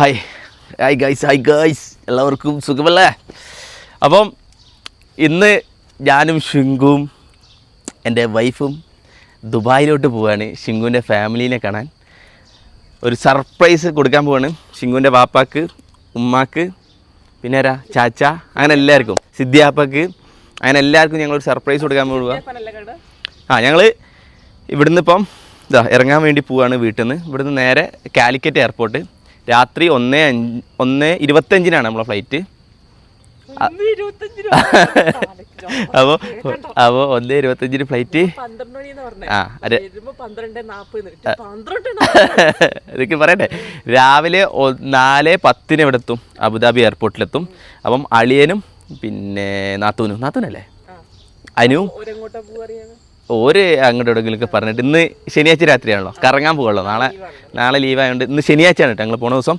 Hi guys എല്ലാവർക്കും സുഖമല്ലേ? അപ്പം ഇന്ന് ഞാനും ഷിങ്കുവും എൻ്റെ വൈഫും ദുബായിലോട്ട് പോവുകയാണ്. ഷിങ്കുവിൻ്റെ ഫാമിലീനെ കാണാൻ ഒരു സർപ്രൈസ് കൊടുക്കാൻ പോവാണ്. ഷിങ്കുവിൻ്റെ വാപ്പാക്ക്, ഉമ്മാക്ക്, പിന്നെ ആരാ, ചാച്ച, അങ്ങനെ എല്ലാവർക്കും, സിദ്ധിയാപ്പക്ക്, അങ്ങനെ എല്ലാവർക്കും ഞങ്ങളൊരു സർപ്രൈസ് കൊടുക്കാൻ പോവുക. ഞങ്ങൾ ഇവിടുന്ന് ഇപ്പം ഇറങ്ങാൻ വേണ്ടി പോവുകയാണ് വീട്ടിൽ നിന്ന്. ഇവിടുന്ന് നേരെ കാലിക്കറ്റ് എയർപോർട്ട്. രാത്രി 1:25 നമ്മളെ ഫ്ലൈറ്റ്. അപ്പോൾ 1:25 ഫ്ലൈറ്റ്. ഇതൊക്കെ പറയട്ടെ. രാവിലെ 4:10 ഇവിടെ എത്തും, അബുദാബി എയർപോർട്ടിലെത്തും. അപ്പം അളിയനും പിന്നെ നാത്തൂനല്ലേ അനുവും ഓര് അങ്ങോട്ട് എവിടെയെങ്കിലുമൊക്കെ പറഞ്ഞിട്ട്, ഇന്ന് ശനിയാഴ്ച രാത്രിയാണല്ലോ, കറങ്ങാൻ പോകുള്ളൂ. നാളെ ലീവായതുകൊണ്ട് ഇന്ന് ശനിയാഴ്ചയാണ് കേട്ടോ ഞങ്ങൾ പോണ ദിവസം.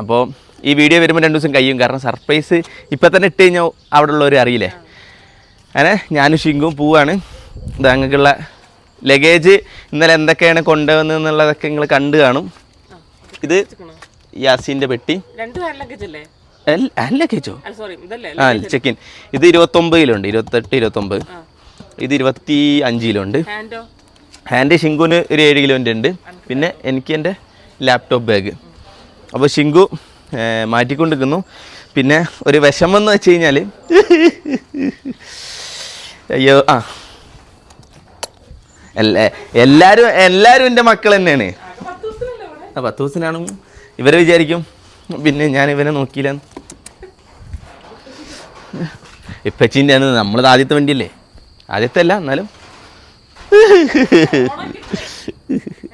അപ്പോൾ ഈ വീഡിയോ വരുമ്പോൾ 2 ദിവസം കഴിയും. കാരണം സർപ്രൈസ് ഇപ്പം തന്നെ ഇട്ട് കഴിഞ്ഞാൽ അവിടെ ഉള്ളവർ അറിയില്ലേ. അങ്ങനെ ഞാനും ഷിങ്കും പോവാണ്. ഇത് അങ്ങനെയുള്ള ലഗേജ് ഇന്നലെ എന്തൊക്കെയാണ് കൊണ്ടുവന്നതെന്നുള്ളതൊക്കെ നിങ്ങൾ കണ്ടു കാണും. ഇത് യാസിൻ്റെ പെട്ടി. ലഗേജോ? ചെക്കിൻ. ഇത് 29 കിലോ ഉണ്ട്, 28, 29. ഇത് 25 കിലോ ഉണ്ട്. ഹാൻഡ് ഷിങ്കുവിന് ഒരു 7 കിലോൻ്റെ ഉണ്ട്. പിന്നെ എനിക്ക് എൻ്റെ ലാപ്ടോപ്പ് ബാഗ്. അപ്പോൾ ഷിങ്കു മാറ്റിക്കൊണ്ടിരിക്കുന്നു. പിന്നെ ഒരു വിഷമെന്ന് വെച്ച് കഴിഞ്ഞാൽ, അയ്യോ എല്ലാവരും എൻ്റെ മക്കൾ തന്നെയാണ്. 10 ദിവസത്തിനാണ് ഇവരെ വിചാരിക്കും പിന്നെ ഞാൻ ഇവനെ നോക്കിയില്ല. ഇപ്പച്ചിൻ്റെ ആണ്, നമ്മളത് ആദ്യത്തെ വണ്ടിയല്ലേ, ആദ്യത്തെ അല്ല എന്നാലും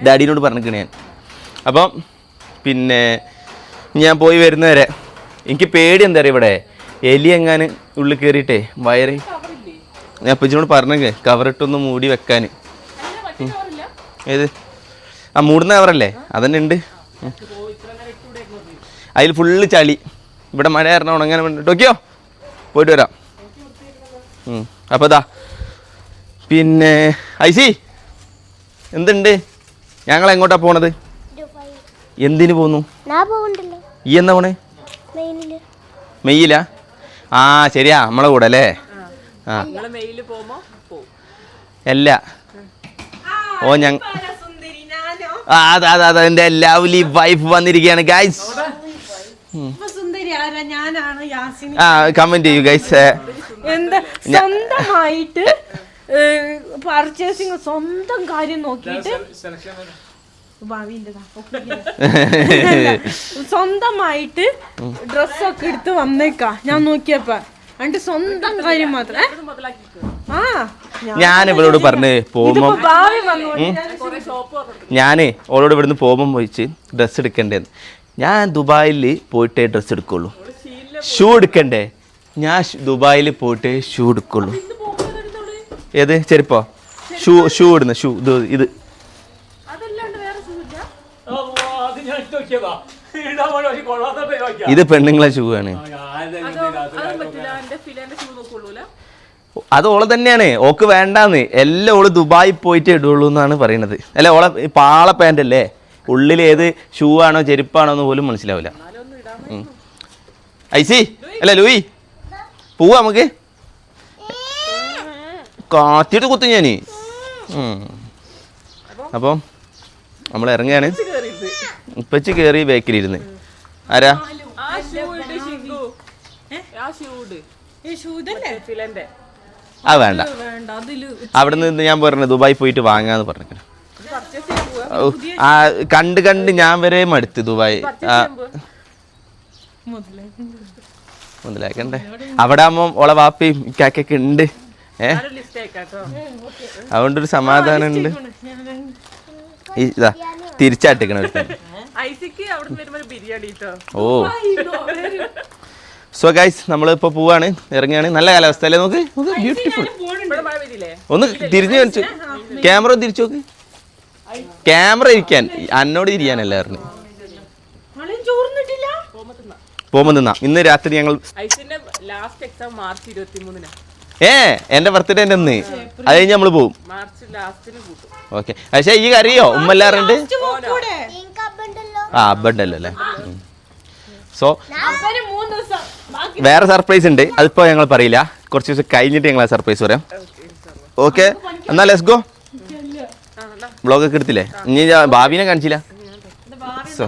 ഡാഡിനോട് പറഞ്ഞിരിക്കണേ ഞാൻ. അപ്പം പിന്നെ ഞാൻ പോയി വരുന്നവരെ എനിക്ക് പേടി. എന്താ പറയുക, ഇവിടെ എലി എങ്ങാനും ഉള്ളിൽ കയറിയിട്ടേ വയറ്. ഞാൻ അപ്പച്ചിനോട് പറഞ്ഞേ കവറിട്ടൊന്ന് മൂടി വെക്കാൻ. ഏത് മൂടുന്ന കവറല്ലേ, അതന്നെ ഉണ്ട്. അതിൽ ഫുള്ള് ചളി. ഇവിടെ മഴ കാരണം ഉണങ്ങാൻ വേണ്ടിയിട്ട്. ഓക്കെയോ, പോയിട്ട് വരാം. അപ്പോൾ പിന്നെ ഐസി എന്തുണ്ട്? ഞങ്ങൾ എങ്ങോട്ടാ പോണത്? എന്തിനു പോന്നു? ഈ എന്നാ പോണേ? മെയ്യിലാ? ശരിയാ, നമ്മളെ കൂടെ അല്ലേ? അല്ല അതെ എൻ്റെ ലവ്ലി വൈഫ് വന്നിരിക്കുകയാണ് ഗൈസ്. കമന്റ് ചെയ്യൂ ഗൈസ്. സ്വന്തമായിട്ട് പർച്ചേസിങ്, സ്വന്തം കാര്യം നോക്കിയിട്ട് സ്വന്തമായിട്ട് ഡ്രസ്സൊക്കെ എടുത്ത് വന്നേക്കാ. ഞാൻ നോക്കിയപ്പോ എന്നിട്ട് സ്വന്തം കാര്യം മാത്രം. ഞാൻ ഇവളോട് പറഞ്ഞ് പോകുമ്പോ, ഞാനേ ഓളോട് ഇവിടുന്ന് പോകുമ്പം പോയിച്ച് ഡ്രസ്സ് എടുക്കണ്ടേന്ന്. ഞാൻ ദുബായിൽ പോയിട്ടേ ഡ്രസ്സ് എടുക്കുള്ളൂ. ഷൂ എടുക്കണ്ടേ? ഞാൻ ദുബായിൽ പോയിട്ടേ ഷൂ എടുക്കുള്ളൂ. ഏത് ചെരുപ്പോ? ഷൂ ഇടുന്ന ഷൂ. ഇത് ഇത് പെണ്ണുങ്ങളെ ഷൂ ആണ്. അത് ഓളെ തന്നെയാണ്. ഓക്ക് വേണ്ടാന്ന്, എല്ലാം ഓള് ദുബായി പോയിട്ട് ഇടുള്ളൂ എന്നാണ് പറയണത്. അല്ല, ഓളെ പാള പാൻ്റ് അല്ലേ, ഉള്ളിൽ ഏത് ഷൂ ആണോ ചെരുപ്പാണോ എന്ന് പോലും മനസ്സിലാവില്ല. ഐസി അല്ല ലൂയി, പോവാ നമുക്ക്. കാത്തിട്ട് കുത്തു ഞാൻ. അപ്പം നമ്മൾ ഇറങ്ങുകയാണ്. ഇപ്പച്ചി കയറി ബേക്കിലിരുന്ന്. ആരാ? വേണ്ട, അവിടെ നിന്ന് ഞാൻ പറഞ്ഞത് ദുബായി പോയിട്ട് വാങ്ങാന്ന് പറഞ്ഞു. കണ്ട് ഞാൻ വരെ മടുത്ത് ദുബായ്. മുതലാക്കണ്ടേ? അവിടെ ആകുമ്പോൾ ഓളെ വാപ്പയും കാക്കൊക്കെ ഉണ്ട്. അതുകൊണ്ടൊരു സമാധാനം ഉണ്ട്. ഇതാ തിരിച്ചാട്ടിക്കണ. ഓ സോ ഗൈസ്, നമ്മളിപ്പോൾ പോവാണ്, ഇറങ്ങുകയാണ്. നല്ല കാലാവസ്ഥ അല്ലേ? നോക്ക്, ബ്യൂട്ടിഫുൾ. ഒന്ന് തിരിഞ്ഞു കാണിച്ചു, ക്യാമറ തിരിച്ചു നോക്ക്. ക്യാമറ ഇരിക്കാൻ, എന്നോട് ഇരിക്കാനല്ല പറഞ്ഞു. പോകുമ്പോ നിന്നാ. ഇന്ന് രാത്രി ഞങ്ങൾ എന്റെ ബർത്ത്ഡേ അന്ന്, അത് കഴിഞ്ഞ് നമ്മള് പോവും. ഓക്കെ. പക്ഷെ ഈ അറിയോ ഉമ്മല്ലാറുണ്ട് അബ്ബണ്ടല്ലോ അല്ലേ. സോ വേറെ സർപ്രൈസ് ഉണ്ട്, അതിപ്പോ ഞങ്ങൾ പറയില്ല, കുറച്ച് ദിവസം കഴിഞ്ഞിട്ട് ഞങ്ങൾ ആ സർപ്രൈസ് പറയാം. ഓക്കെ, എന്നാ ലെറ്റ്സ് ഗോ. വ്ളോഗൊക്കെ എടുത്തില്ലേ? ഇനി ഭാവിനെ കാണിച്ചില്ല. സോ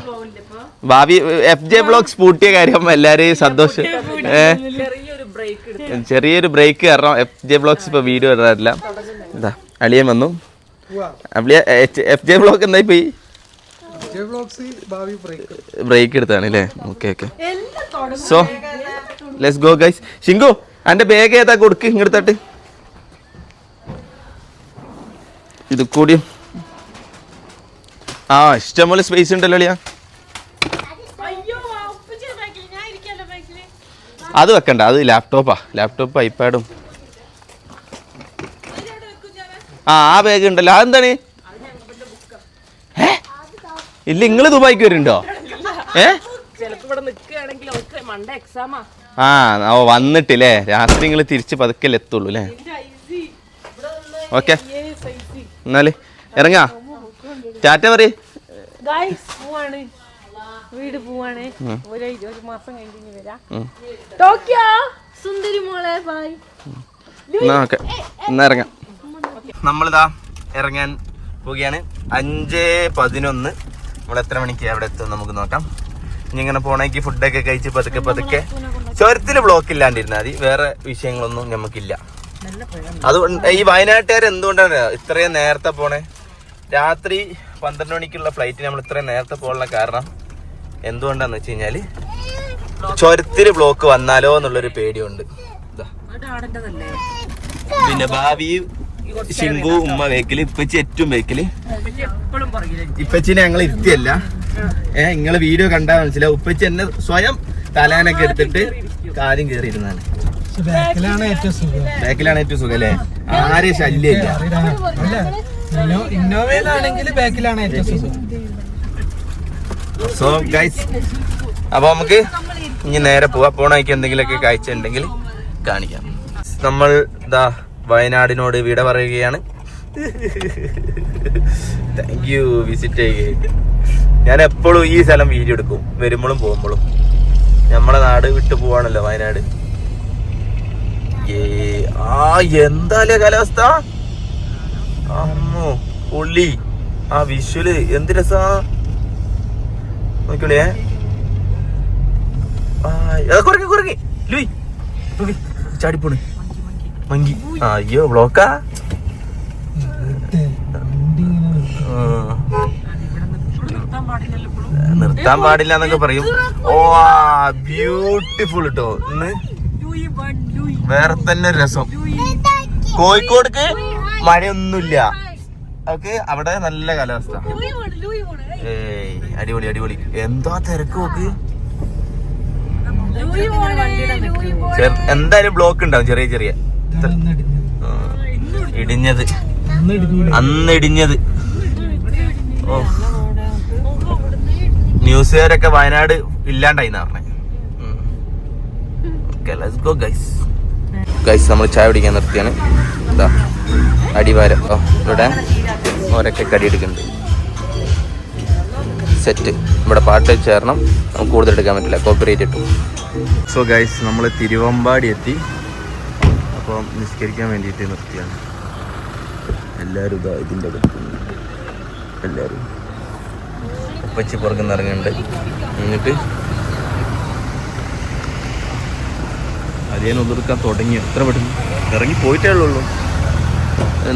ഭാവി FJ വ്ളോഗ്സ് പൂട്ടിയ കാര്യം എല്ലാവരെയും സന്തോഷം. ചെറിയൊരു ബ്രേക്ക് കാരണം FJ വ്ളോഗ്സ് ഇപ്പൊ വീഡിയോ ഇടാറില്ല. എന്താ അളിയൻ വന്നു. FJ വ്ളോഗ് എന്തായി പോയി? ബ്രേക്ക് എടുത്താണ് അല്ലേ? Okay okay. So let's go guys. Shinku എന്റെ ബാഗ് ഏതാ? കൊടുക്ക് ഇങ്ങെടുത്തട്ട്. ഇത് കൂടിയും ഇഷ്ടംപോലെ സ്പേസ് ഉണ്ടല്ലോ അളിയാ. അത് വെക്കണ്ട, അത് ലാപ്ടോപ്പ് ഐപാഡും. ആ ബാഗ് ഉണ്ടല്ലോ, അതെന്താണ്? ഇല്ല, നിങ്ങള് ദുബായിക്ക് വരുന്നുണ്ടോ? വന്നിട്ടില്ലേ? രാത്രി നിങ്ങൾ തിരിച്ച് പതുക്കല്ലേ എത്തുള്ളൂ അല്ലേ? ഓക്കെ, എന്നാല് ഇറങ്ങാ. ടാറ്റ പറയ്. വീട് പോവാണ്, ഒരു മാസം കഴിഞ്ഞ് വരാം. ടോക്കിയോ സുന്ദരി മോളെ ബൈ. എന്നാ ഇറങ്ങാം. നമ്മളിതാ ഇറങ്ങാൻ പോവുകയാണ്. 5:11. നമ്മൾ എത്ര മണിക്ക് അവിടെ എത്തും നമുക്ക് നോക്കാം. ഇനി ഇങ്ങനെ പോണേക്ക് ഫുഡൊക്കെ കഴിച്ച് പതുക്കെ ചുരത്തില് ബ്ലോക്ക് ഇല്ലാണ്ടിരുന്നാൽ മതി. വേറെ വിഷയങ്ങളൊന്നും നമുക്കില്ല. അതുകൊണ്ട് ഈ വയനാട്ടുകാർ എന്തുകൊണ്ടാണ് ഇത്രയും നേരത്തെ പോണേ? രാത്രി 12 മണിക്കുള്ള ഫ്ലൈറ്റ് നമ്മൾ ഇത്രയും നേരത്തെ പോകാനുള്ള കാരണം എന്തുകൊണ്ടാന്ന് വെച്ച് കഴിഞ്ഞാല് ചുരത്തില് ബ്ലോക്ക് വന്നാലോ എന്നുള്ളൊരു പേടിയുണ്ട്. പിന്നെ ഭാവി ശിങ്കു ഉമ്മ വേക്കില്, ഇപ്പച്ചി ഏറ്റവും വേക്കില്. ഇപ്പച്ചിനെ ഞങ്ങൾ ഇരുത്തിയല്ല, നിങ്ങള് വീഡിയോ കണ്ടാ മനസ്സിലാവും. ഉപ്പച്ചി എന്നെ സ്വയം തലാനൊക്കെ എടുത്തിട്ട് കാര്യം കയറിയിരുന്നാണ്. ബാക്കിലാണ് ഏറ്റവും സുഖം അല്ലേ? ആരെയും ശല്യമില്ല. ഇന്നോവയിലാണെങ്കിൽ ബാക്കിലാണ് ഏറ്റവും സുഖം. സോ ഗൈസ്, അപ്പൊ നമുക്ക് ഇനി നേരെ പോവാ. പോണേക്ക് എന്തെങ്കിലുമൊക്കെ കാഴ്ച ഉണ്ടെങ്കിൽ കാണിക്കാം. നമ്മൾ ഇതാ വയനാടിനോട് വിട പറയുകയാണ്. താങ്ക് യു വിസിറ്റ് ചെയ്യുക. ഞാൻ എപ്പോഴും ഈ സ്ഥലം വീഡിയോ എടുക്കും, വരുമ്പോഴും പോകുമ്പോഴും. നമ്മളെ നാട് വിട്ടു പോവാണല്ലോ വയനാട്. എന്താല്ലേ കാലാവസ്ഥ, അമ്മോ പൊള്ളി. ആ വിഷ്വല് എന്ത് രസാ നോക്കിയോളേ. കുറങ്ങി ലൂയി ചാടിപ്പോണ് മങ്കി. അയ്യോ ബ്ലോക്കാ. നിർത്താൻ പാടില്ല എന്നൊക്കെ പറയും. ഓ ബ്യൂട്ടിഫുൾ കേട്ടോ. ഇന്ന് വേറെ തന്നെ ഒരു രസം. കോഴിക്കോട്ക്ക് മഴയൊന്നുമില്ല, അവർക്ക് അവിടെ നല്ല കാലാവസ്ഥ. അടിപൊളി. എന്താ തിരക്ക് നോക്ക്. എന്തായാലും ബ്ലോക്ക് ഉണ്ടാവും ചെറിയ ഇടിഞ്ഞത്. അന്ന് ഇടിഞ്ഞത്. ഓ, ന്യൂസുകാരൊക്കെ വയനാട് ഇല്ലാണ്ടായിന്നാ പറഞ്ഞേ. Let's go guys. നമ്മൾ ചായ കുടിക്കാൻ നിർത്തിയാണ്. ഇതാ അടിവാരം. ഇവിടെ ഓരൊക്കെ കടി എടുക്കുന്നുണ്ട്. സെറ്റ്. ഇവിടെ പാട്ട് ചേർണം, നമുക്ക് കൂടുതൽ എടുക്കാൻ പറ്റില്ല, കോപ്പറേറ്റ് ഇട്ടു. സോ ഗൈസ്, നമ്മൾ തിരുവമ്പാടി എത്തി. അപ്പം നിസ്കരിക്കാൻ വേണ്ടിയിട്ട് നിർത്തിയാണ്. എല്ലാവരും ഇതാ ഇതിൻ്റെ എല്ലാവരും ഉപ്പച്ചി പുറകുന്ന് ഇറങ്ങുന്നുണ്ട്. എന്നിട്ട് അതിനെ ഒതുക്കാൻ തുടങ്ങി. എത്ര പെട്ടെന്ന് ഇറങ്ങി പോയിട്ടേ ഉള്ളൂ.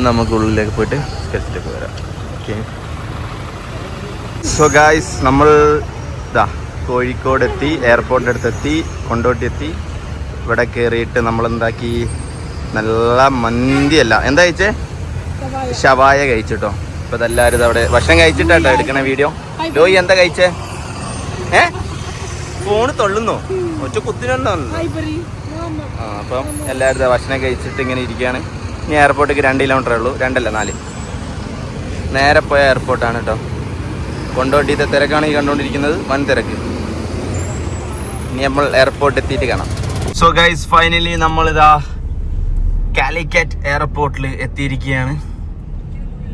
നമുക്ക് ഉള്ളിലേക്ക് പോയിട്ട് സ്കെച്ചിലേക്ക് വരാം. ഓക്കെ. സോ ഗായ്സ്, നമ്മൾ ഇതാ കോഴിക്കോട് എത്തി, എയർപോർട്ടിൻ്റെ അടുത്തെത്തി, കൊണ്ടോട്ടി എത്തി. ഇവിടെ കയറിയിട്ട് നമ്മളെന്താക്കി, നല്ല മന്തിയല്ല എന്താ കഴിച്ചേ, ഷവായ കഴിച്ചിട്ടോ. ഇപ്പം ഇതെല്ലാവരും ഇതവിടെ ഭക്ഷണം കഴിച്ചിട്ടാട്ടോ എടുക്കണ വീഡിയോ. ലോയി എന്താ കഴിച്ചേ? ഫോണ് തൊള്ളുന്നോ? ഒറ്റ കുത്തിനുണ്ടോ? അപ്പം എല്ലാവരും ഭക്ഷണം കഴിച്ചിട്ട് ഇങ്ങനെ ഇരിക്കുകയാണ്. ഇനി എയർപോർട്ടിലേക്ക് 2 കിലോമീറ്ററേ ഉള്ളൂ, 2 അല്ല 4. നേരെ പോയ എയർപോർട്ടാണ് കേട്ടോ. കൊണ്ടോട്ടിത്തെ തിരക്കാണ് ഈ കണ്ടുകൊണ്ടിരിക്കുന്നത്, വൻ തിരക്ക്. ഇനി നമ്മൾ എയർപോർട്ട് എത്തിയിട്ട് കാണാം. സോ ഗൈസ്, ഫൈനലി നമ്മളിതാ കാലിക്കറ്റ് എയർപോർട്ടിൽ എത്തിയിരിക്കുകയാണ്.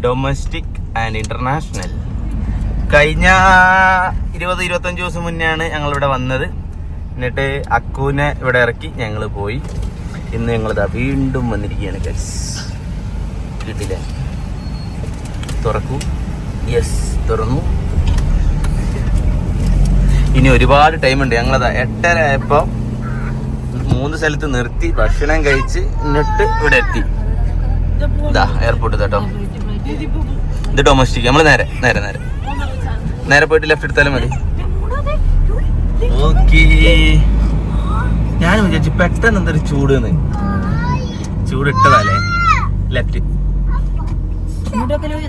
Domestic and international. കഴിഞ്ഞ 20-25 ദിവസം മുന്നെയാണ് ഞങ്ങൾ ഇവിടെ വന്നത്. എന്നിട്ട് അക്കുവിനെ ഇവിടെ ഇറക്കി ഞങ്ങൾ പോയി. ഇന്ന് ഞങ്ങളിതാ വീണ്ടും വന്നിരിക്കുകയാണ് ഗൈസ്. കിട്ടില്ലേ? തുറക്കൂ. യെസ്, തുറന്നു. ഇനി ഒരുപാട് ടൈമുണ്ട്. ഞങ്ങളതാ 8:30 ആയപ്പോൾ 3 സ്ഥലത്ത് നിർത്തി ഭക്ഷണം കഴിച്ച് എന്നിട്ട് ഇവിടെ എത്തി. ഇതാ എയർപോർട്ട് കേട്ടോ. ഇത് ഡൊമസ്റ്റിക്. നമ്മൾ നേരെ നേരെ നേരെ നേരെ പോയിട്ട് ലെഫ്റ്റ് എടുത്താലും മതി. ഓക്കേ. ഞാൻ വിചാരിച്ചു പെട്ടെന്ന് എന്തൊരു ചൂട് ഇട്ടതല്ലേ. Left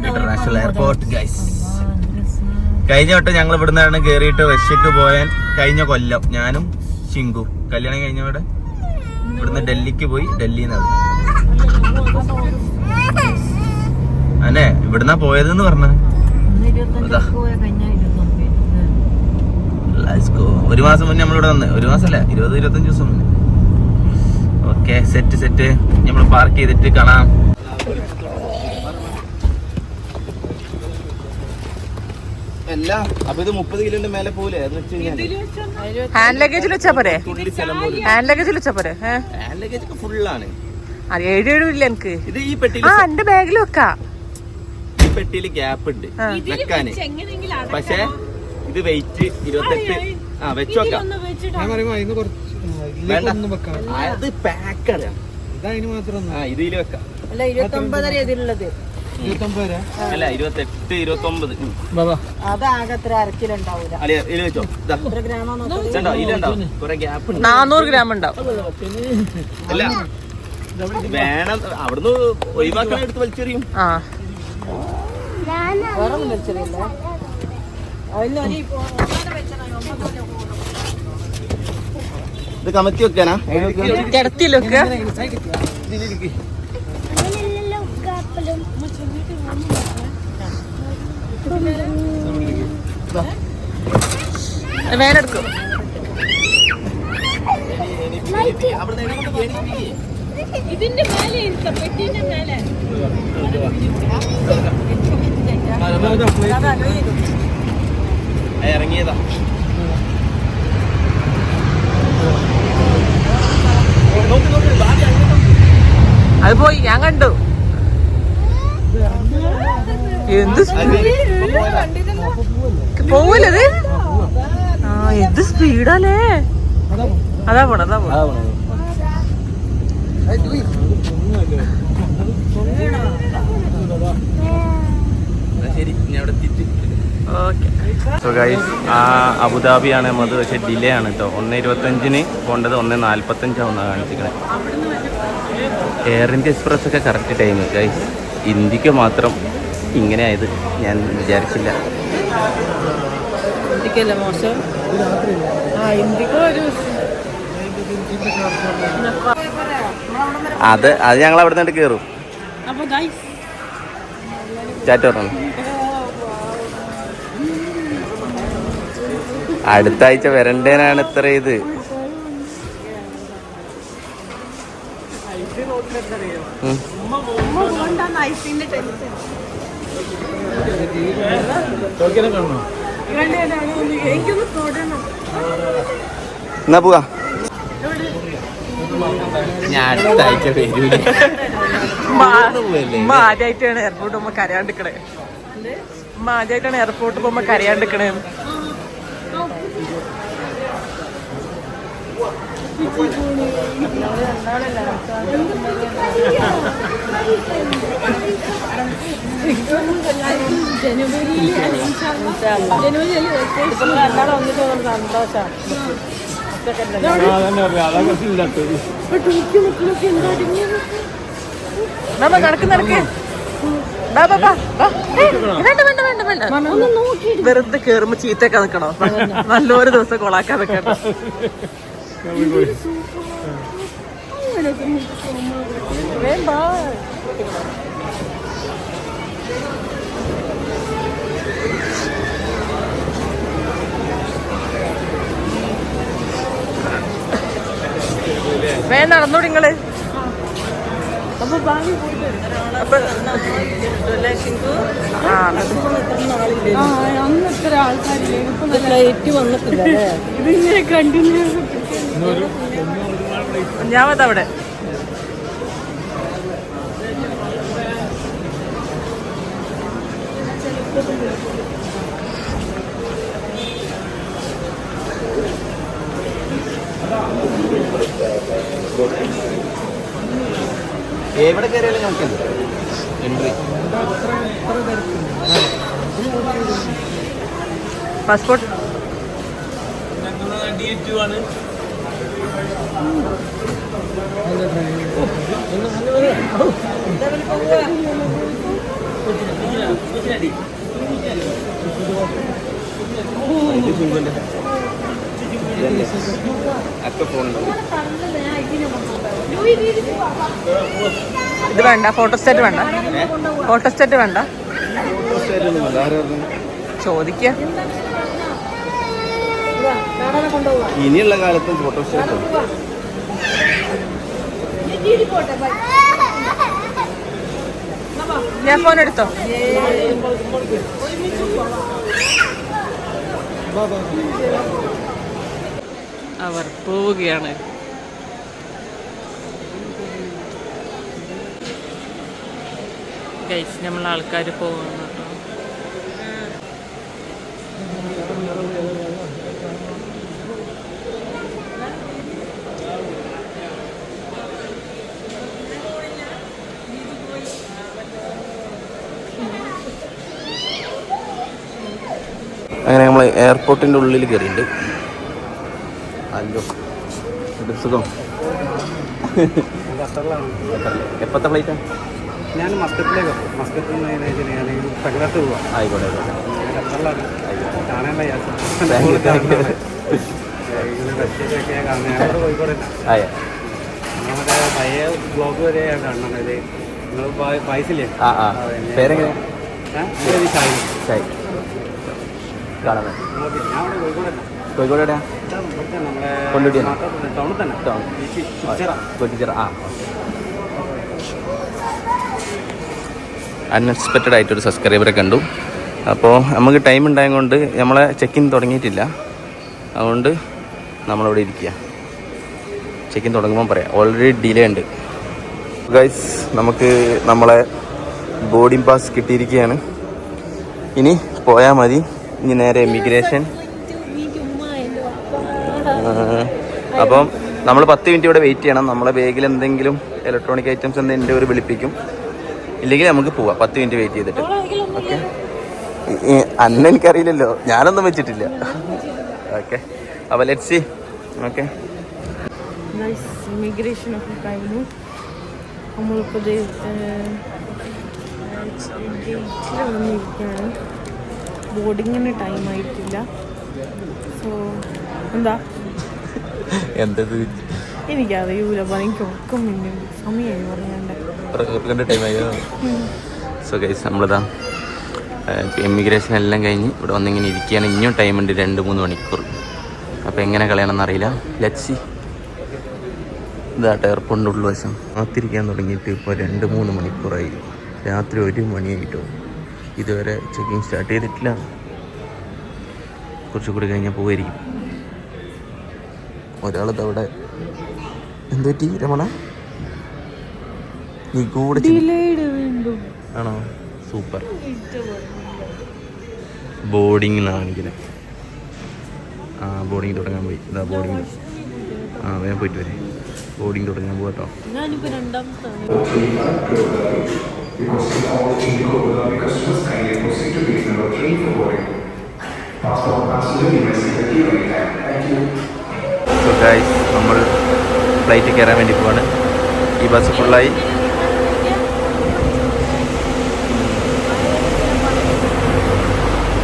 international airport guys. കഴിഞ്ഞ വട്ടം ഞങ്ങൾ ഇവിടെ നിന്നാണ് കയറിയിട്ട് റഷ്യക്ക് പോയാൻ. കഴിഞ്ഞ കൊല്ലം ഞാനും ഷിങ്കു കല്യാണം കഴിഞ്ഞവിടെ ഇവിടുന്ന് ഡൽഹിക്ക് പോയി. ഡൽഹിയിൽ നിന്ന് അല്ലേ ഇവിടുന്നാ പോയതെന്ന് പറഞ്ഞ. ഒരു മാസം മുന്നേ നമ്മളിവിടെ വന്ന്. ഒരു മാസമല്ല, 20-25 ദിവസം മുന്നേ. ഓക്കെ, സെറ്റ് നമ്മൾ പാർക്ക് ചെയ്തിട്ട് കാണാം. അല്ല അപ്പൊ ഇത് 30 കിലോന്റെ മേലെ പോലെ ഹാൻഡ് ലഗേജിൽ വെച്ചാ പോരെ? ഹാൻഡ് ലഗേജിൽ വെച്ചാ പോരെ? ഹാൻഡ് ലഗേജ് ഒക്കെ ഫുള്ളാണ്. 7 ഇല്ല എനിക്ക്. ഇത് ഈ പെട്ടിയിൽ എന്റെ ബാഗിൽ വെക്കാം. ഈ പെട്ടിയിൽ ഗ്യാപ്പ് ഉണ്ട് വെക്കാന്. പക്ഷെ ഇത് വെയിറ്റ് 28. വെച്ച് വെക്കാം. അത് പാക്കാണ്. ഇതിൽ വെക്കാം. അല്ല 29 ഇതിലുള്ളത്. അല്ല 28, 29. അതാകെ 1/2 കിലോ ഉണ്ടാവൂല. 400 ഗ്രാം ഉണ്ടാവും. അല്ല വേണം അവിടുന്ന് ഒഴിവാക്കാൻ എടുത്ത് വലിച്ചെറിയും. ഇത് കമത്തി വെക്കാനാ? കിടത്തിയിലൊക്കെ വേനെടുക്കും. ഇതിന്റെ മേലെ പെട്ടിന്റെ മേലെ ഇറങ്ങിയതാ. അത് പോയി, ഞാൻ കണ്ടു. എന്ത് പോവല്ലത്? എന്ത് സ്പീഡാലേ. അതാ പോണ. ശരി, അബുദാബിയാണ് മത്. പക്ഷെ ഡിലേ ആണ് കേട്ടോ. 1:25 പോണ്ടത് 1:45 കാണിച്ചിരിക്കണേ. എയർ ഇന്ത്യ എക്സ്പ്രസ് ഒക്കെ കറക്റ്റ് ടൈം ഗൈസ്. ഇന്ത്യക്ക് മാത്രം ഇങ്ങനെ ആയത് ഞാൻ വിചാരിച്ചില്ല. മോശം. അത് ഞങ്ങൾ അവിടെ നിന്ന് കയറും. ചാറ്റ് പറഞ്ഞു അടുത്ത ആഴ്ച വരണ്ടേനാണ് ഇത്ര ഇത്. എന്നാ പോവാ. ഞാൻ അടുത്ത ആഴ്ച വരൂല. ആദ്യമായിട്ടാണ് എയർപോർട്ട് പോകുമ്പോ കരയാണ്ടിക്കണേ. ആദ്യമായിട്ടാണ് എയർപോർട്ട് പോകുമ്പോ കരയാണ്ടിക്കണേ. വെറുതെ കേറുമ്പോ ചീത്തയൊക്കെ നിക്കണോ? നല്ലൊരു ദിവസം കൊളാക്കാൻ നിക്കണ്ട. നടന്നോടി നിങ്ങള്. അപ്പൊ ഭാവി പോയിട്ട് അന്ന് എത്ര ആൾക്കാരില്ലേ ഇപ്പൊ ഫ്ലൈറ്റ് വന്നിട്ടില്ല ഇതിങ്ങനെ കണ്ടിന്യൂ ഞാവതവിടെ എവിടെ കയറിയാലും നമുക്കുണ്ട് എൻട്രി. പാസ്പോർട്ട് ഇത് വേണ്ട, ഫോട്ടോസ്റ്റാറ്റ് വേണ്ട, ഫോട്ടോസ്റ്റാറ്റ് വേണ്ട, ചോദിക്ക. ഇനിയുള്ള കാലത്തും ഫോട്ടോസ്റ്റാറ്റ് ഞാൻ ഫോൺ എടുത്തോ. അവർ പോവുകയാണ്. ഗൈസ്, നമ്മൾ ആൾക്കാർ പോകുന്നു കേട്ടോ. അങ്ങനെ നമ്മൾ എയർപോർട്ടിൻ്റെ ഉള്ളിൽ കയറിയിട്ടുണ്ട്. അല്ലോ സുഖം. എപ്പോഴത്തെ ഫ്ലൈറ്റാണ്? ഞാൻ മസ്കറ്റിലേക്ക് മസ്കറ്റിൽ നിന്ന് ഞാൻ തകരാത്ത് പോവാം. ആയിക്കോട്ടെ ഖത്തറിലാണ് കാണേണ്ട യാത്ര. കോഴിക്കോട് ആയ നമ്മുടെ പഴയ ബ്ലോഗ് വരെ കാണണം. ഇത് നിങ്ങൾ പായസില്ലേ? പേരെങ്ങനെ? ഷായി ഷായി. കാണാൻ ഓക്കെ. ഞാൻ അവിടെ കോഴിക്കോട് കോഴിക്കോട് എവിടെയാ? നമ്മളെ കൊണ്ടോട്ടി ടൗണിൽ തന്നെ. ടൗൺ കൊട്ടിച്ചിറ. അൺഎക്സ്പെക്റ്റഡ് ആയിട്ടൊരു സബ്സ്ക്രൈബറെ കണ്ടു. അപ്പോൾ നമുക്ക് ടൈം ഉണ്ടായത് കൊണ്ട് നമ്മളെ ചെക്കിൻ തുടങ്ങിയിട്ടില്ല. അതുകൊണ്ട് നമ്മളിവിടെ ഇരിക്കുക. ചെക്കിൻ തുടങ്ങുമ്പോൾ പറയാം. ഓൾറെഡി ഡിലേ ഉണ്ട് ഗൈസ്. നമുക്ക് നമ്മളെ ബോർഡിംഗ് പാസ് കിട്ടിയിരിക്കുകയാണ്. ഇനി പോയാൽ മതി. ഇനി നേരെ ഇമിഗ്രേഷൻ. അപ്പം നമ്മൾ 10 മിനിറ്റ് ഇവിടെ വെയിറ്റ് ചെയ്യണം. നമ്മളെ ബാഗിൽ എന്തെങ്കിലും ഇലക്ട്രോണിക് ഐറ്റംസ് എന്തെങ്കിലും ഒരു വിളിപ്പിക്കും. ഇല്ലെങ്കിൽ നമുക്ക് പോവാം 10 മിനിറ്റ് വെയിറ്റ് ചെയ്തിട്ട്. ഓക്കെ. അന്ന എനിക്കറിയില്ലല്ലോ, ഞാനൊന്നും വെച്ചിട്ടില്ല. ഓക്കെ, അപ്പോൾ ലെറ്റ്സ് സീ. ഓക്കെ, ഇമിഗ്രേഷൻ ഒക്കെ കഴിഞ്ഞു. നമ്മളിപ്പോൾ ഗേറ്റിൽ വന്നിരിക്കുകയാണ്. ബോർഡിങ്ങിന് ടൈം ആയിട്ടില്ല. സോ എന്താ എന്തത് എനിക്കറിയൂല. എനിക്ക് ഒക്കും പിന്നെ സമയമായി പറയാണ്ട്. സോ ഗൈസ്, നമ്മളിതാ ഇമിഗ്രേഷൻ എല്ലാം കഴിഞ്ഞ് ഇവിടെ വന്നിങ്ങനെ ഇരിക്കുകയാണ്. ഇനിയും ടൈമുണ്ട് 2-3 മണിക്കൂർ. അപ്പോൾ എങ്ങനെ കളയണമെന്ന് അറിയില്ല. Let's see. ഇതാട്ടെ എയർപോർട്ടിൻ്റെ ഉൾവശം. കാത്തിരിക്കാൻ തുടങ്ങിയിട്ട് ഇപ്പോൾ 2-3 മണിക്കൂറായി. രാത്രി 1 മണിയായിട്ടോ. ഇതുവരെ ചെക്കിങ് സ്റ്റാർട്ട് ചെയ്തിട്ടില്ല. കുറച്ചുകൂടി കഴിഞ്ഞാൽ പോയിരിക്കും. ഒരാളത് അവിടെ എന്തുപറ്റി രമണ? നീ കൂടെ ആണോ? സൂപ്പർ. ബോർഡിങ് ആണെങ്കിൽ ബോർഡിങ് തുടങ്ങാൻ പോയി. ഇതാ ബോർഡിങ്. വേഗം പോയിട്ട് വരെ. ബോർഡിങ് തുടങ്ങാൻ പോകട്ടോ. ഞാനിപ്പോൾ രണ്ടാമത്തെ സോ ഗൈസ്, നമ്മൾ ഫ്ലൈറ്റ് കയറാൻ വേണ്ടി പോവാണ്. ഈ ബസ് ഫുള്ളായി.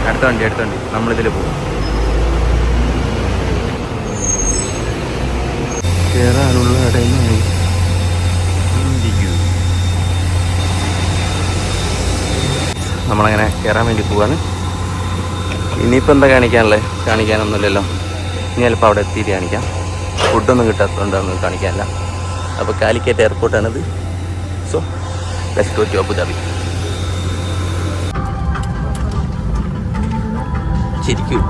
അടുത്ത വണ്ടി നമ്മളിതിൽ പോകും. കയറാനുള്ള ഇടമായി. നമ്മളങ്ങനെ കയറാൻ വേണ്ടി പോവാണ്. ഇനിയിപ്പോൾ എന്താ കാണിക്കാനൊന്നുമില്ലല്ലോ. ഇനി ചിലപ്പോൾ അവിടെ എത്തിയിട്ട് കാണിക്കാം. ഫുഡൊന്നും കിട്ടാത്തതുകൊണ്ടൊന്നും കാണിക്കാനില്ല. അപ്പോൾ കാലിക്കറ്റ് എയർപോർട്ടാണിത്. So let's go to Abu Dhabi. ശരിക്കും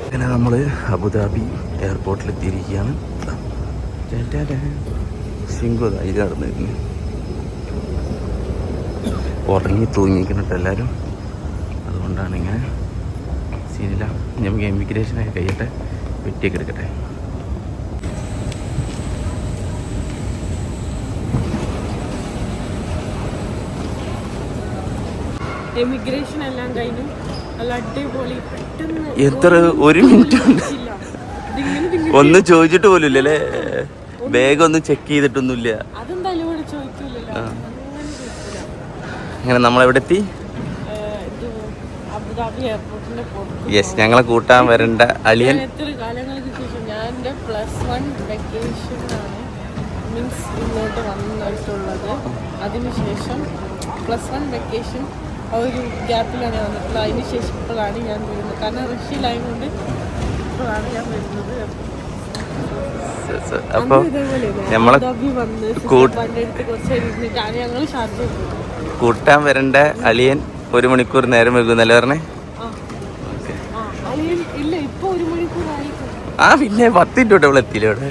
അങ്ങനെ നമ്മൾ അബുദാബി എയർപോർട്ടിൽ എത്തിയിരിക്കുകയാണ്. സിംഗോ ഇത് നടന്നിരുന്നു ഉറങ്ങി തൂങ്ങിക്കുന്നിട്ട് എല്ലാവരും. അതുകൊണ്ടാണ് ഇങ്ങനെ സീനില്ല. നമുക്ക് എമിഗ്രേഷനൊക്കെ കഴിയട്ടെ, വെട്ടിയൊക്കെ എടുക്കട്ടെ. എമിഗ്രേഷൻ എല്ലാം കഴിഞ്ഞു. നല്ല അടിപൊളി. പെട്ടെന്ന് എത്ര ഒരു മിനിറ്റ് ഒന്നും ചോദിച്ചിട്ട് പോലും ഇല്ലല്ലേ? ബാഗ് ഒന്നും ചെക്ക് ചെയ്തിട്ടൊന്നുമില്ല. അതെന്തായാലും ഇവിടെ ചോദിക്കൂലല്ലോ. അങ്ങനെ നമ്മളെവിടെ എത്തി? അബുദാബി എയർപോർട്ടിന്റെ പുറത്ത്. യെസ്, ഞങ്ങളെ കൂട്ടാൻ വരേണ്ട അളിയൻ. എത്ര കാലങ്ങൾക്ക് ശേഷം ഞാൻ എൻ്റെ +1 വെക്കേഷനാണ് മീൻസ് ഇങ്ങോട്ട് വന്നിട്ടുള്ളത്. അതിനുശേഷം +1 വെക്കേഷൻ ആ ഒരു ഗ്യാപ്പിലാണ് വന്നിട്ടുള്ളത്. അതിനുശേഷം ഇപ്പോഴാണ് ഞാൻ വരുന്നത്. കാരണം റഷ്യയിലായതുകൊണ്ട് ഇപ്പോഴാണ് ഞാൻ വരുന്നത്. അപ്പോൾ നമ്മളെ കൂട്ടാൻ വരേണ്ട അളിയൻ 1 മണിക്കൂർ നേരം വൈകുന്നല്ലേ പറഞ്ഞേ? ആ പിന്നെ 10 മിനിറ്റ് തൊട്ട് ഇവിടെ എത്തിയില്ല. ഇവിടെ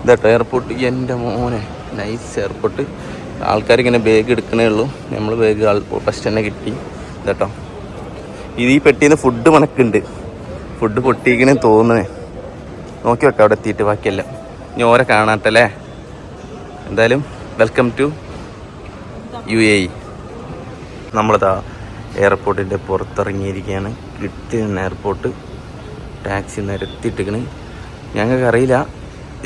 ഇതാട്ടോ എയർപോർട്ട്. എൻ്റെ മോനെ നൈസ് എയർപോർട്ട്. ആൾക്കാരിങ്ങനെ ബാഗ് എടുക്കണേ ഉള്ളൂ. നമ്മൾ ബാഗ് ഫസ്റ്റ് തന്നെ കിട്ടി. ഇതാട്ടോ ഇത് ഈ പെട്ടിന്ന് ഫുഡ് മണക്കുണ്ട്. ഫുഡ് പൊട്ടിക്കണേ തോന്നണേ. നോക്കി വെക്കാം അവിടെ എത്തിയിട്ട് ബാക്കിയെല്ലാം. ഇനി ഓരെ കാണാട്ടല്ലേ. എന്തായാലും വെൽക്കം ടു UAE. നമ്മളിതാ എയർപോർട്ടിൻ്റെ പുറത്തിറങ്ങിയിരിക്കുകയാണ്. കിട്ടിയ എയർപോർട്ട്. ടാക്സി നിരത്തിയിട്ടിക്കണ്. ഞങ്ങൾക്കറിയില്ല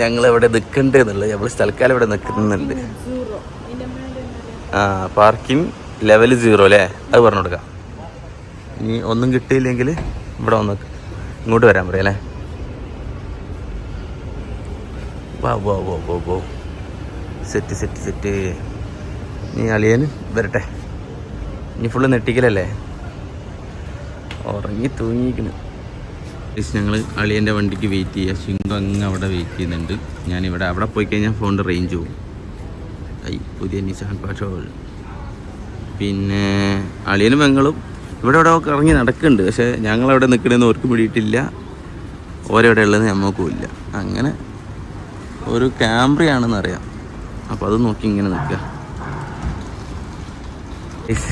ഞങ്ങളെവിടെ നിൽക്കണ്ടെന്നുള്ളത്. നമ്മൾ തൽക്കാലം ഇവിടെ നിൽക്കുന്നുണ്ട്. പാർക്കിംഗ് ലെവൽ 0 അല്ലേ? അത് പറഞ്ഞു കൊടുക്കാം. ഇനി ഒന്നും കിട്ടിയില്ലെങ്കിൽ ഇവിടെ വന്ന് ഇങ്ങോട്ട് വരാൻ പറയാം അല്ലേ? വാ വാ വാ വാ വാ. Set set set. ഇനി അളിയന് വരട്ടെ. ഇനി ഫുള്ള് നെട്ടിക്കലല്ലേ? ഉറങ്ങി തൂങ്ങിയിരിക്കുന്നു. ഞങ്ങൾ അളിയൻ്റെ വണ്ടിക്ക് വെയിറ്റ് ചെയ്യുക. ശിങ്കു അങ്ങ് അവിടെ വെയിറ്റ് ചെയ്യുന്നുണ്ട്. ഞാനിവിടെ അവിടെ പോയി കഴിഞ്ഞാൽ ഫോണിൻ്റെ റേഞ്ച് പോകും. പുതിയ നിസാൻ പാട്രോൾ. പിന്നെ അളിയനും പെങ്ങളും ഇവിടെ ഇവിടെ ഒക്കെ ഇറങ്ങി നടക്കുന്നുണ്ട്. പക്ഷേ ഞങ്ങളവിടെ നിൽക്കണമെന്ന് ഓർക്ക് പിടിയിട്ടില്ല. ഓരെവിടെ ഉള്ളത് ഞമ്മക്കും ഇല്ല. അങ്ങനെ ഒരു ക്യാമറയാണെന്ന് അറിയാം. അപ്പോൾ അത് നോക്കി ഇങ്ങനെ നിൽക്കുക.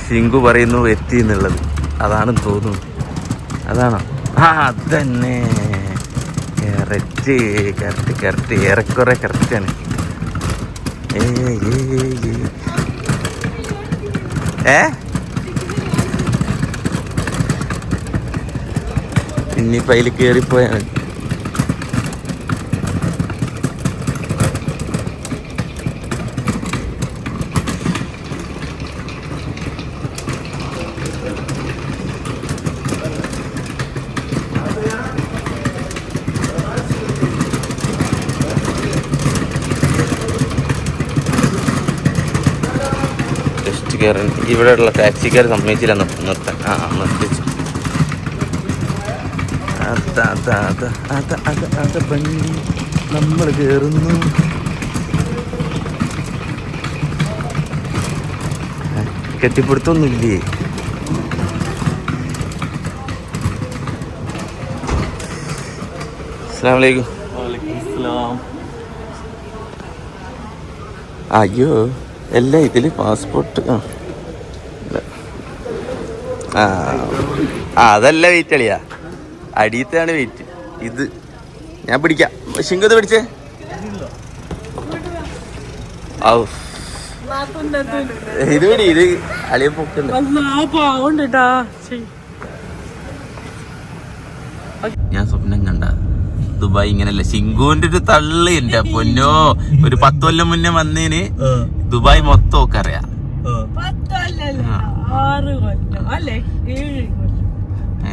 ശിങ്കു പറയുന്നു എത്തി എന്നുള്ളത്. അതാണെന്ന് തോന്നുന്നു. അതാണോ? അത് തന്നെ. Correct correct correct. ഏറെക്കുറെ കറക്റ്റാണ്. ഇനിയിപ്പോൾ അതിൽ കയറിപ്പോയാണ്. ഇവിടെയുള്ള ടാക്സിക്കാർ സമ്മതിച്ചില്ല നിർത്താൻ. നിർത്തിച്ചു. വണ്ടി നമ്മൾ കയറുന്നു. കെട്ടിപ്പിടുത്തൊന്നുമില്ലേ? അസ്സലാമു അലൈക്കും. അയ്യോ എല്ലാം ഇതിൽ പാസ്പോർട്ട്. അതല്ല വെയിറ്റ് അളിയാ, അടിയത്താണ് വെയിറ്റ്. ഇത് ഞാൻ പിടിക്കാം. ശിങ്കത് പിടിച്ചേ. ഇത് പിടി. ഇത് അളിയ പൊക്കുണ്ട്. ഞാൻ സ്വപ്നം കണ്ട ദുബായ് ഇങ്ങനല്ല. ശിങ്കുവിന്റെ ഒരു തള്ളി. എന്റെ പൊന്നോ, ഒരു 10 കൊല്ലം മുന്നേ വന്നേന് ദുബായ് മൊത്തം ഒക്കെ അറിയാം.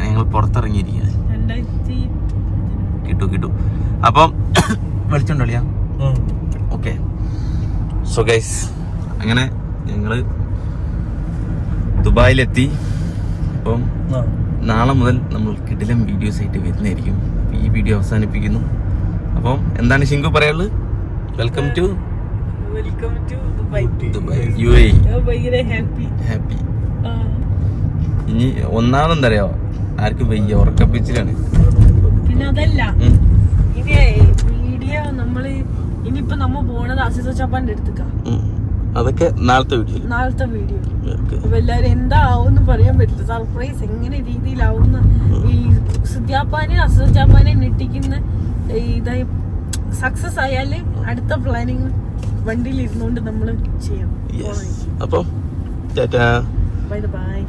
ഞങ്ങൾ പുറത്തിറങ്ങിയിരിക്കുക. കിട്ടു. അപ്പം വെളിച്ചുണ്ടോ അളിയാ? ഓക്കെ. സോ ഗൈസ്, അങ്ങനെ ഞങ്ങള് ദുബായിലെത്തി. അപ്പം നാളെ മുതൽ നമ്മൾ കിടിലം വീഡിയോസ് ആയിട്ട് വരുന്നതായിരിക്കും. ഈ വീഡിയോ അവസാനിപ്പിക്കുന്നു. അപ്പം എന്താണ് ഷിങ്കു പറയാനുള്ളത്? Welcome to Dubai UAE. ഭയങ്കര ഹാപ്പി. ഇനി ഒന്നാമതെന്താ അറിയോ, ആർക്കും വയ്യ, ഉറക്കപ്പിച്ചിലാണ്. പിന്നെ അതല്ല, ഇനി വീഡിയോ നമ്മള് ഇനിയിപ്പോ നമ്മ പോണത് അസിസ ചപ്പാന്റെ അടുത്തേക്കാ. അതൊക്കെ നാളത്തെ വീഡിയോ. അപ്പൊ എല്ലാരും എന്താവും പറയാൻ പറ്റില്ല. സർപ്രൈസ് എങ്ങനെ രീതിയിലാവുന്ന ഈ സുദ്യാപ്പാനെ അസിസ ചപ്പാനെ ഞെട്ടിക്കുന്ന ഇതായി സക്സസ് ആയാല് അടുത്ത പ്ലാനിങ് വണ്ടിയിൽ ഇരുന്നോണ്ട് നമ്മള് ചെയ്യണം. അപ്പം ബൈ ബൈ.